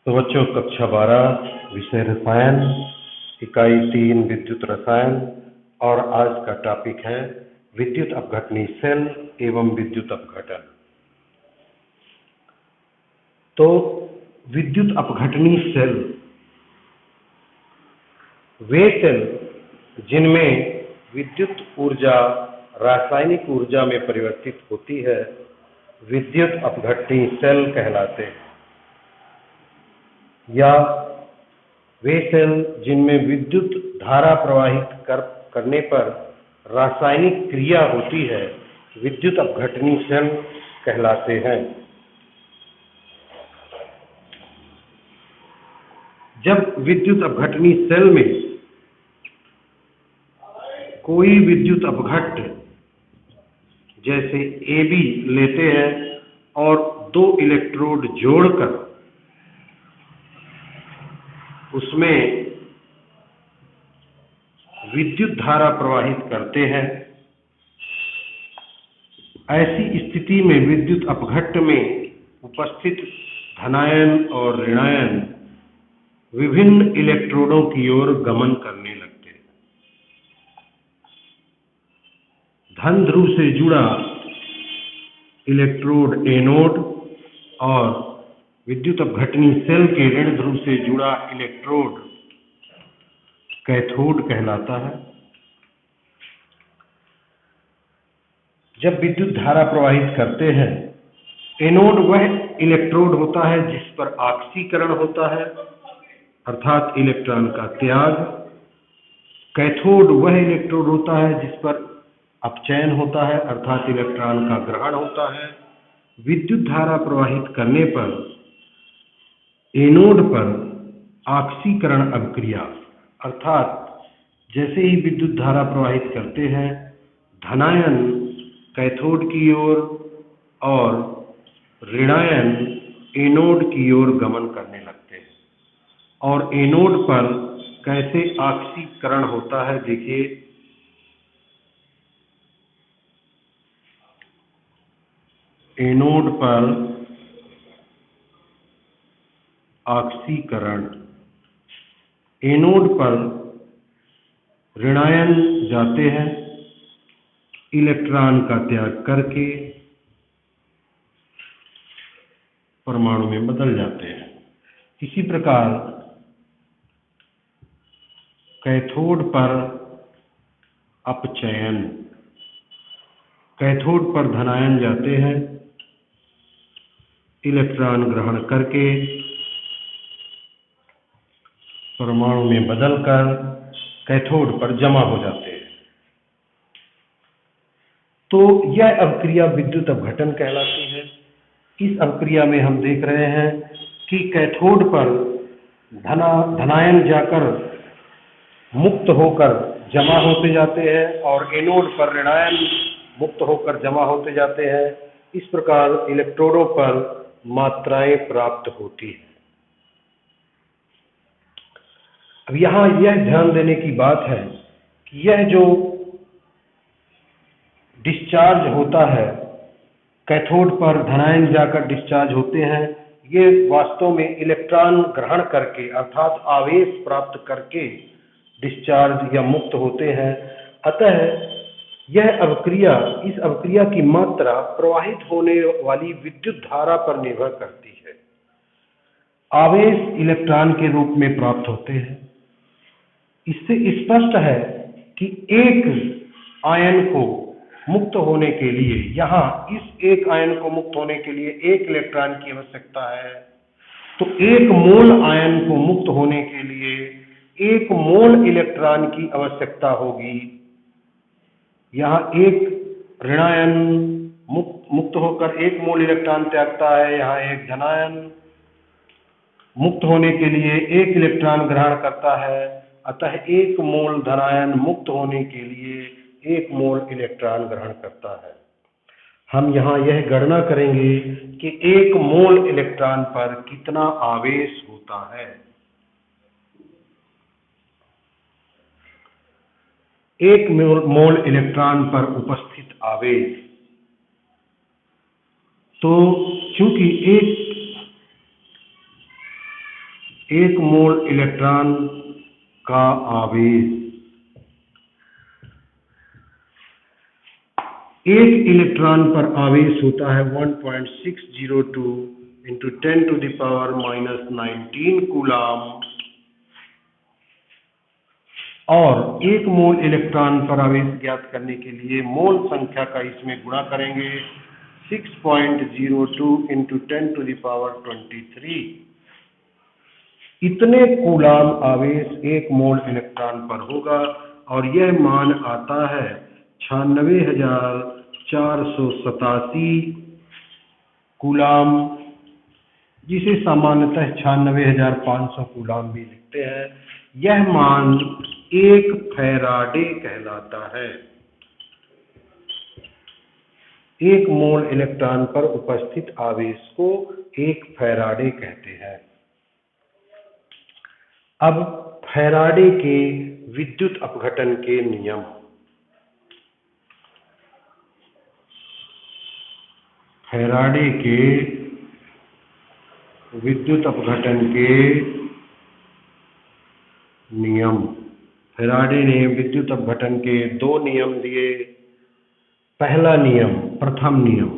तो बच्चों, कक्षा 12 विषय रसायन, इकाई 3 विद्युत रसायन, और आज का टॉपिक है विद्युत अपघटनी सेल एवं विद्युत अपघटन। तो विद्युत अपघटनी सेल वे सेल जिनमें विद्युत ऊर्जा रासायनिक ऊर्जा में परिवर्तित होती है, विद्युत अपघटनी सेल कहलाते हैं। या वे सेल जिनमें विद्युत धारा प्रवाहित करने पर रासायनिक क्रिया होती है, विद्युत अपघटनी सेल कहलाते हैं। जब विद्युत अपघटनी सेल में कोई विद्युत अपघट्य जैसे AB लेते हैं और 2 इलेक्ट्रोड जोड़कर उसमें विद्युत धारा प्रवाहित करते हैं, ऐसी स्थिति में विद्युत अपघट्य में उपस्थित धनायन और ऋणायन विभिन्न इलेक्ट्रोडों की ओर गमन करने लगते हैं। धन ध्रुव से जुड़ा इलेक्ट्रोड एनोड और विद्युत अपघटनी सेल के ऋण ध्रुव से जुड़ा इलेक्ट्रोड कैथोड कहलाता है। जब विद्युत धारा प्रवाहित करते हैं, एनोड वह इलेक्ट्रोड होता है जिस पर ऑक्सीकरण होता है, अर्थात इलेक्ट्रॉन का त्याग। कैथोड वह इलेक्ट्रोड होता है जिस पर अपचयन होता है, अर्थात इलेक्ट्रॉन का ग्रहण होता है। विद्युत धारा प्रवाहित करने पर एनोड पर ऑक्सीकरण अभिक्रिया, अर्थात जैसे ही विद्युत धारा प्रवाहित करते हैं, धनायन कैथोड की ओर और ऋणायन एनोड की ओर गमन करने लगते हैं। और एनोड पर कैसे ऑक्सीकरण होता है, देखिए। एनोड पर ऑक्सीकरण, एनोड पर ऋणायन जाते हैं इलेक्ट्रॉन का त्याग करके परमाणु में बदल जाते हैं। इसी प्रकार कैथोड पर अपचयन, कैथोड पर धनायन जाते हैं इलेक्ट्रॉन ग्रहण करके परमाणु में बदलकर कैथोड पर जमा हो जाते हैं। तो यह अभिक्रिया विद्युत अपघटन कहलाती है। इस अभिक्रिया में हम देख रहे हैं कि कैथोड पर धनायन जाकर मुक्त होकर जमा होते जाते हैं और एनोड पर ऋणायन मुक्त होकर जमा होते जाते हैं। इस प्रकार इलेक्ट्रोडों पर मात्राएं प्राप्त होती हैं। अब यहाँ यह ध्यान देने की बात है कि यह जो डिस्चार्ज होता है, कैथोड पर धनायन जाकर डिस्चार्ज होते हैं, ये वास्तव में इलेक्ट्रॉन ग्रहण करके, अर्थात आवेश प्राप्त करके डिस्चार्ज या मुक्त होते हैं। अतः यह अभिक्रिया, इस अभिक्रिया की मात्रा प्रवाहित होने वाली विद्युत धारा पर निर्भर करती है। आवेश इलेक्ट्रॉन के रूप में प्राप्त होते हैं। इससे स्पष्ट है कि एक आयन को मुक्त होने के लिए, यहाँ इस एक आयन को मुक्त होने के लिए 1 इलेक्ट्रॉन की आवश्यकता है। तो 1 मोल आयन को मुक्त होने के लिए 1 मोल इलेक्ट्रॉन की आवश्यकता होगी। यहाँ 1 ऋणायन मुक्त होकर 1 मोल इलेक्ट्रॉन त्यागता है, यहाँ 1 धनायन मुक्त होने के लिए 1 इलेक्ट्रॉन ग्रहण करता है। अतः 1 मोल धनायन मुक्त होने के लिए 1 मोल इलेक्ट्रॉन ग्रहण करता है। हम यहाँ यह गणना करेंगे कि 1 मोल इलेक्ट्रॉन पर कितना आवेश होता है। 1 मोल इलेक्ट्रॉन पर उपस्थित आवेश, तो चूंकि 1 1 मोल इलेक्ट्रॉन का आवेश, 1 इलेक्ट्रॉन पर आवेश होता है 1.602 × 10⁻⁻19 कूलाम, और 1 मोल इलेक्ट्रॉन पर आवेश ज्ञात करने के लिए मोल संख्या का इसमें गुणा करेंगे 6.02 × 10⁻23। इतने कूलाम आवेश 1 मोल इलेक्ट्रॉन पर होगा और यह मान आता है 96,487 कूलाम, जिसे सामान्यतः 96,500 कूलाम भी लिखते हैं। यह मान 1 फैराडे कहलाता है। 1 मोल इलेक्ट्रॉन पर उपस्थित आवेश को 1 फैराडे कहते हैं। अब फैराडे के विद्युत अपघटन के नियम। फैराडे के विद्युत अपघटन के नियम। फैराडे ने विद्युत अपघटन के 2 नियम दिए। पहला नियम, प्रथम नियम,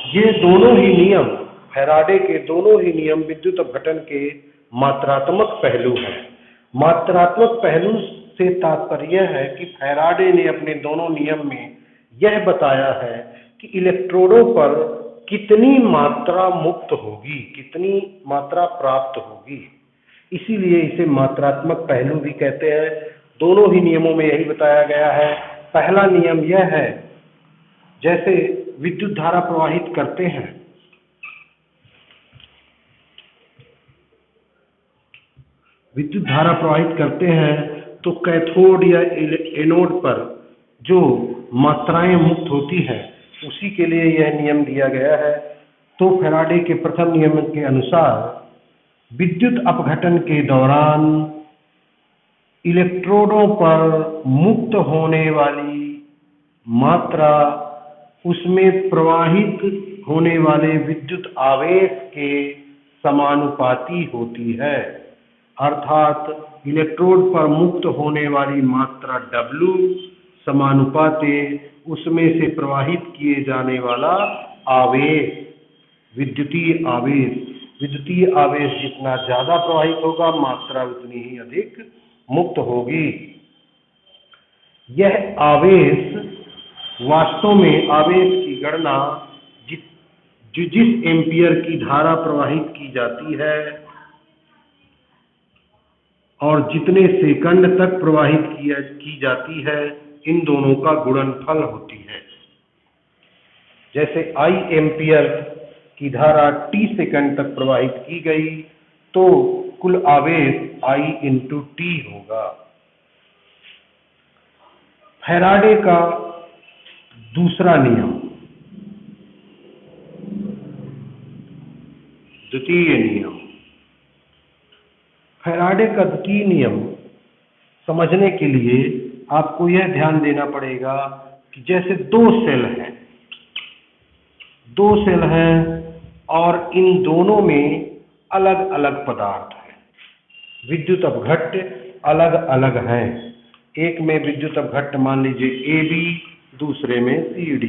ये दोनों ही नियम, फैराडे के दोनों ही नियम विद्युत अपघटन के मात्रात्मक पहलू हैं। मात्रात्मक पहलू से तात्पर्य है कि फैराडे ने अपने दोनों नियम में यह बताया है कि इलेक्ट्रोडों पर कितनी मात्रा मुक्त होगी, कितनी मात्रा प्राप्त होगी, इसीलिए इसे मात्रात्मक पहलू भी कहते हैं। दोनों ही नियमों में यही बताया गया है। पहला नियम यह है, जैसे विद्युत धारा प्रवाहित करते हैं, विद्युत धारा प्रवाहित करते हैं तो कैथोड या एनोड पर जो मात्राएं मुक्त होती हैं, उसी के लिए यह नियम दिया गया है। तो फैराडे के प्रथम नियम के अनुसार विद्युत अपघटन के दौरान इलेक्ट्रोडों पर मुक्त होने वाली मात्रा उसमें प्रवाहित होने वाले विद्युत आवेश के समानुपाती होती है। अर्थात इलेक्ट्रोड पर मुक्त होने वाली मात्रा W समानुपाते उसमें से प्रवाहित किए जाने वाला आवेश, विद्युतीय आवेश। विद्युतीय आवेश जितना ज्यादा प्रवाहित होगा, मात्रा उतनी ही अधिक मुक्त होगी। यह आवेश वास्तव में आवेश की गणना जिस एम्पियर की धारा प्रवाहित की जाती है और जितने सेकंड तक प्रवाहित की जाती है, इन दोनों का गुणनफल होती है। जैसे I एम्पियर की धारा t सेकंड तक प्रवाहित की गई तो कुल आवेश I × t होगा। फैराडे का दूसरा नियम, द्वितीय नियम। फैराडे का द्वितीय नियम समझने के लिए आपको यह ध्यान देना पड़ेगा कि जैसे 2 सेल हैं, 2 सेल हैं और इन दोनों में अलग अलग पदार्थ हैं, विद्युत अपघट्य अलग अलग हैं। एक में विद्युत अपघट्य मान लीजिए AB, दूसरे में CD।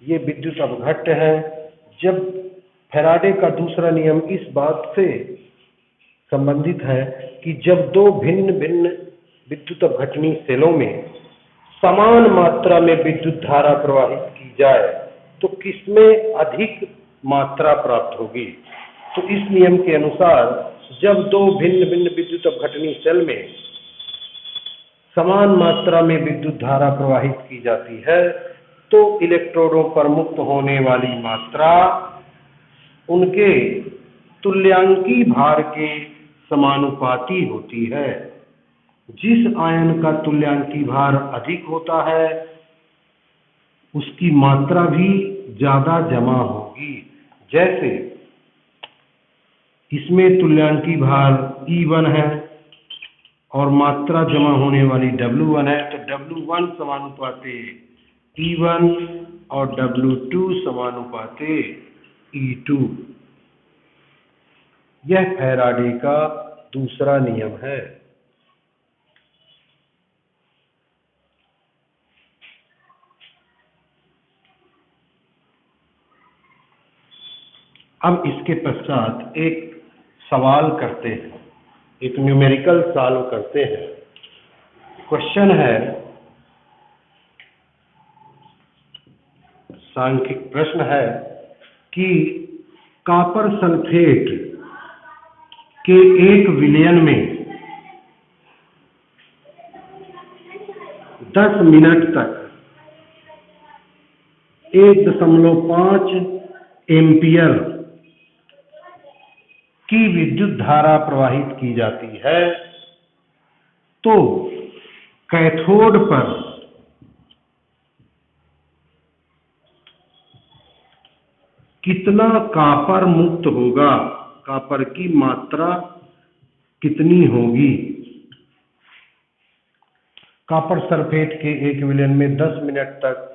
ये विद्युत अपघट्य है। जब फैराडे का दूसरा नियम इस बात से संबंधित है कि जब 2 भिन्न भिन्न विद्युत अपघटनी सेलों में समान मात्रा में विद्युत धारा प्रवाहित की जाए तो किसमें अधिक मात्रा प्राप्त होगी। तो इस नियम के अनुसार जब 2 भिन्न भिन्न विद्युत अपघटनी सेल में समान मात्रा में विद्युत धारा प्रवाहित की जाती है तो इलेक्ट्रोडों पर मुक्त होने वाली मात्रा उनके तुल्यांकी भार के समानुपाती होती है। जिस आयन का तुल्यांकी भार अधिक होता है उसकी मात्रा भी ज्यादा जमा होगी। जैसे इसमें तुल्यांकी भार E1 है और मात्रा जमा होने वाली W1 है, तो W1 समानुपाते E1 और W2 समानुपाते E2। यह फैराडे का दूसरा नियम है। अब इसके पश्चात एक सवाल करते हैं, एक न्यूमेरिकल सॉल्व करते हैं। क्वेश्चन है, सांख्यिक प्रश्न है कि कॉपर सल्फेट के एक विलयन में 10 मिनट तक 1.5 एम्पियर की विद्युत धारा प्रवाहित की जाती है, तो कैथोड पर कितना कॉपर मुक्त होगा, कॉपर की मात्रा कितनी होगी। कॉपर सल्फेट के एक विलयन में 10 मिनट तक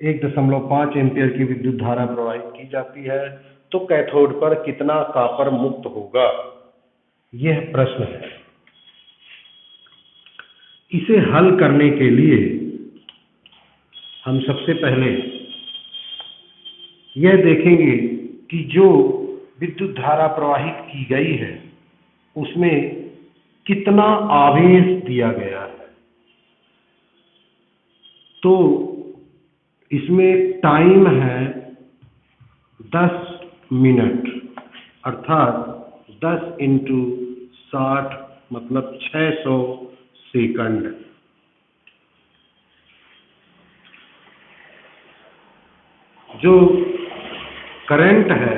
1.5 एम्पियर की विद्युत धारा प्रवाहित की जाती है, तो कैथोड पर कितना कॉपर मुक्त होगा, यह प्रश्न है। इसे हल करने के लिए हम सबसे पहले यह देखेंगे कि जो विद्युत धारा प्रवाहित की गई है उसमें कितना आवेश दिया गया है। तो इसमें टाइम है 10 मिनट, अर्थात 10 × 60 मतलब 600 सेकंड। जो करंट है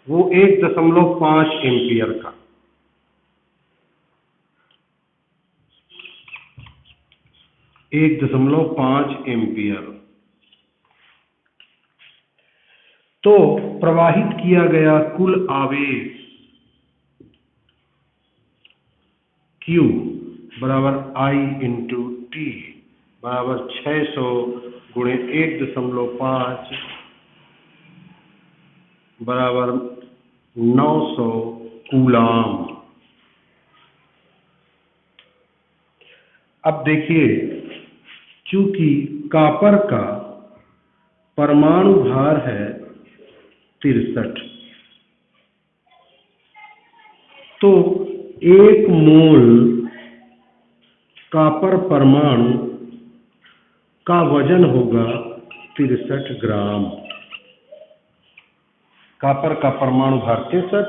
वो 1.5 एम्पियर का, 1.5 एम्पियर। तो प्रवाहित किया गया कुल आवेश Q बराबर I × T बराबर 600 × 1.5 बराबर 900 कूलाम। अब देखिए, चूंकि कॉपर का परमाणु भार है 63, तो 1 मोल कॉपर परमाणु का वजन होगा 63 ग्राम। कॉपर का परमाणु भार 63,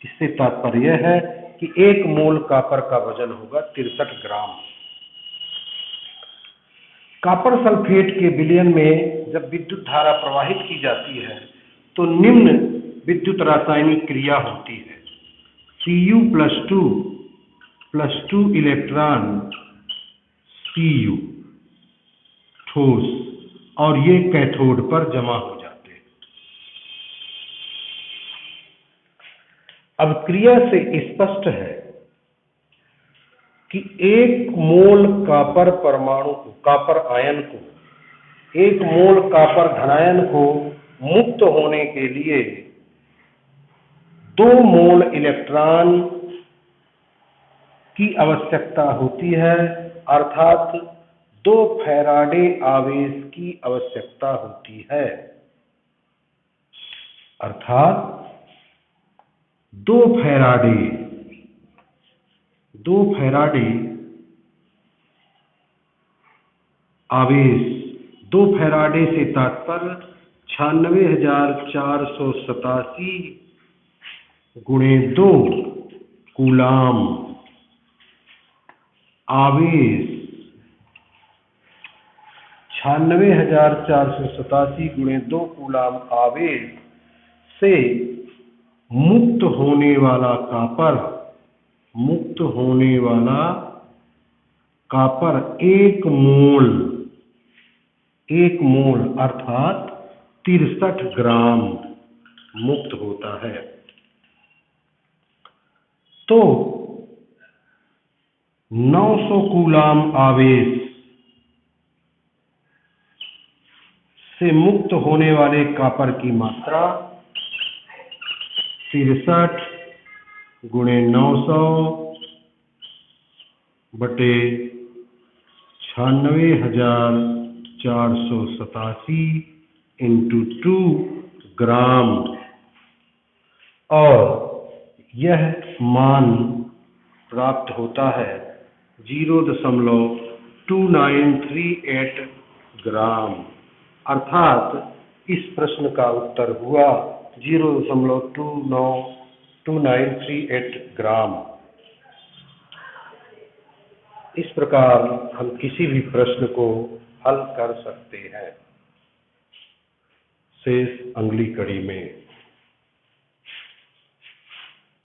इससे तात्पर्य यह है कि 1 मोल कॉपर का वजन होगा 63 ग्राम। कॉपर सल्फेट के विलयन में जब विद्युत धारा प्रवाहित की जाती है तो निम्न विद्युत रासायनिक क्रिया होती है। Cu+2 + 2 इलेक्ट्रॉन Cu ठोस, और ये कैथोड पर जमा हो जाते हैं। अब क्रिया से स्पष्ट है कि 1 मोल कॉपर परमाणु को, कॉपर आयन को, 1 मोल कॉपर धनायन को मुक्त होने के लिए 2 मोल इलेक्ट्रॉन की आवश्यकता होती है, अर्थात 2 फैराडे आवेश की आवश्यकता होती है। अर्थात 2 फैराडे आवेश, 2 फैराडे से तात्पर्य 96,487 × 2 कूलाम आवेश, 96,487 × 2 कूलाम आवेश से मुक्त होने वाला कॉपर 1 मोल अर्थात 63 ग्राम मुक्त होता है। तो 900 कूलाम आवेश से मुक्त होने वाले कॉपर की मात्रा 63 गुणे 900 बटे 96,487 इंटू 2 ग्राम, और यह मान प्राप्त होता है 0.2938 ग्राम। अर्थात इस प्रश्न का उत्तर हुआ 0.2938 ग्राम। इस प्रकार हम किसी भी प्रश्न को हल कर सकते हैं। शेष अगली कड़ी में।